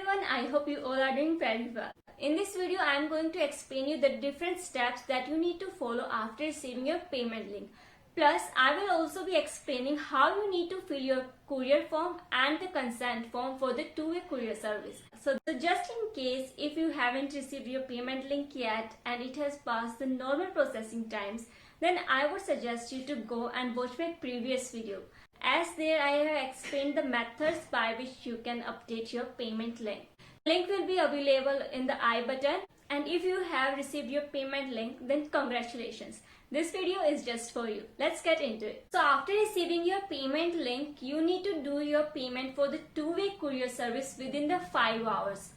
everyone, I hope you all are doing very well. In this video, I am going to explain you the different steps that you need to follow after receiving your payment link. Plus, I will also be explaining how you need to fill your courier form and the consent form for the two-way courier service. So just in case if you haven't received your payment link yet and it has passed the normal processing times, then I would suggest you to go and watch my previous video, as there I have explained the methods by which you can update your payment link. Link will be available in the I button, and if you have received your payment link, then congratulations. This video is just for you. Let's get into it. So after receiving your payment link, you need to do your payment for the two-way courier service within the 5 hours.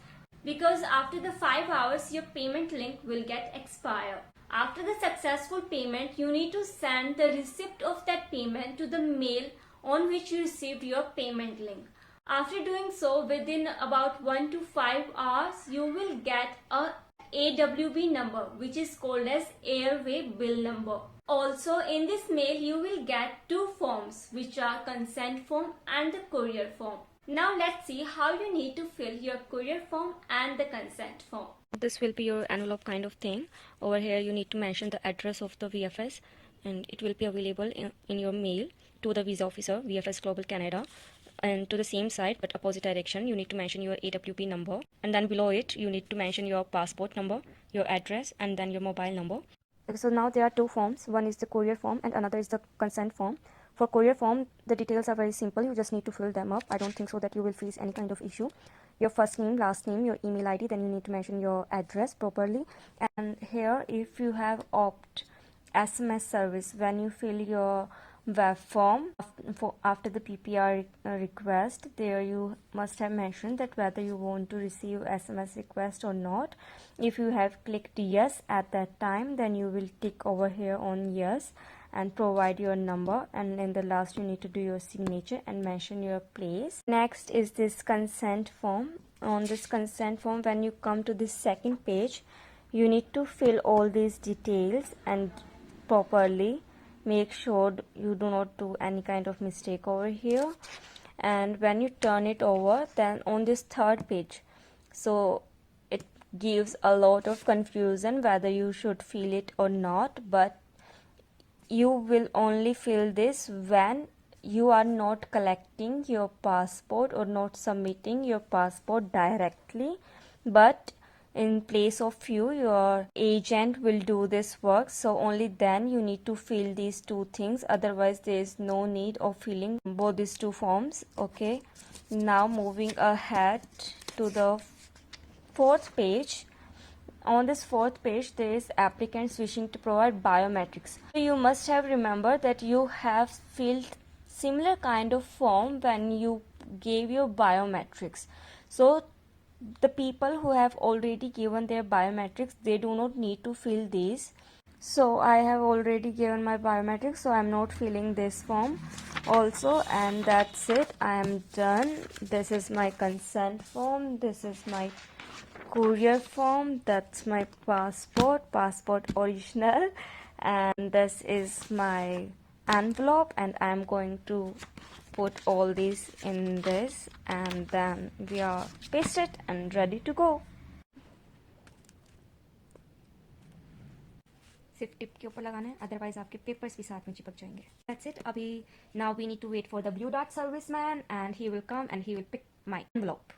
Because after the 5 hours, your payment link will get expired. After the successful payment, you need to send the receipt of that payment to the mail on which you received your payment link. After doing so, within about 1 to 5 hours, you will get a AWB number, which is called as Airway Bill Number. Also, in this mail, you will get two forms, which are consent form and the courier form. Now let's see how you need to fill your courier form and the consent form. This will be your envelope kind of thing. Over here you need to mention the address of the VFS, and it will be available in your mail to the visa officer, VFS Global Canada. And to the same side but opposite direction, you need to mention your AWP number, and then below it you need to mention your passport number, your address, and then your mobile number. So now there are two forms. One is the courier form and another is the consent form. For courier form, the details are very simple. You just need to fill them up. I don't think so that you will face any kind of issue. Your first name, last name, your email ID, then you need to mention your address properly. And here, if you have opt SMS service, when you fill your web form after the PPR request, there you must have mentioned that whether you want to receive SMS request or not. If you have clicked yes at that time, then you will tick over here on yes and provide your number, and in the last you need to do your signature and mention your place. Next is this consent form. On this consent form, when you come to this second page, you need to fill all these details and properly. Make sure you do not do any kind of mistake over here. And when you turn it over, then on this third page, so it gives a lot of confusion whether you should fill it or not, but you will only fill this when you are not collecting your passport or not submitting your passport directly, but in place of you, your agent will do this work. So only then you need to fill these two things. Otherwise, there is no need of filling both these two forms. Okay. Now moving ahead to the fourth page. On this fourth page, there is applicants wishing to provide biometrics. You must have remembered that you have filled similar kind of form when you gave your biometrics. So the people who have already given their biometrics, they do not need to fill these. So I have already given my biometrics, so I am not filling this form also, and that's it. I am done. This is my consent form. This is my courier form. That's my passport original, and this is my envelope, and I am going to put all these in this, and then we are pasted and ready to go. सिर्फ tip के ऊपर लगाना है, otherwise आपके papers भी साथ में चिपक जाएंगे. That's it. अभी now we need to wait for the Blue Dart serviceman, and he will come and he will pick my envelope.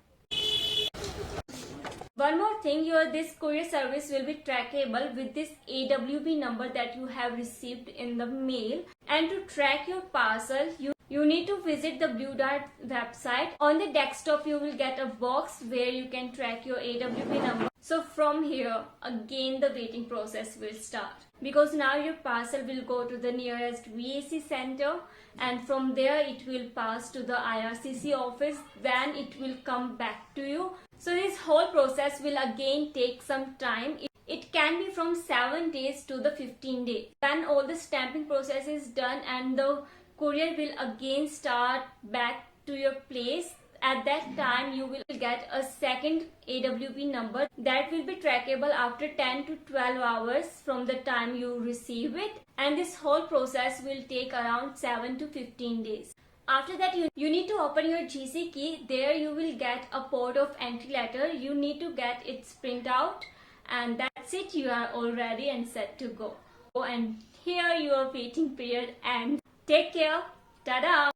One more thing, this courier service will be trackable with this AWB number that you have received in the mail. And to track your parcel, you need to visit the Blue Dart website. On the desktop, you will get a box where you can track your AWB number. So from here, again the waiting process will start. Because now your parcel will go to the nearest VAC center, and from there it will pass to the IRCC office. Then it will come back to you. So this whole process will again take some time. It can be from 7 days to the 15 days. Then all the stamping process is done and the courier will again start back to your place. At that time, you will get a second AWB number that will be trackable after 10 to 12 hours from the time you receive it. And this whole process will take around 7 to 15 days. After that, you need to open your GC key. There you will get a port of entry letter. You need to get its printout, and that's it. You are all ready and set to go. And here your waiting period ends. Take care. Tada!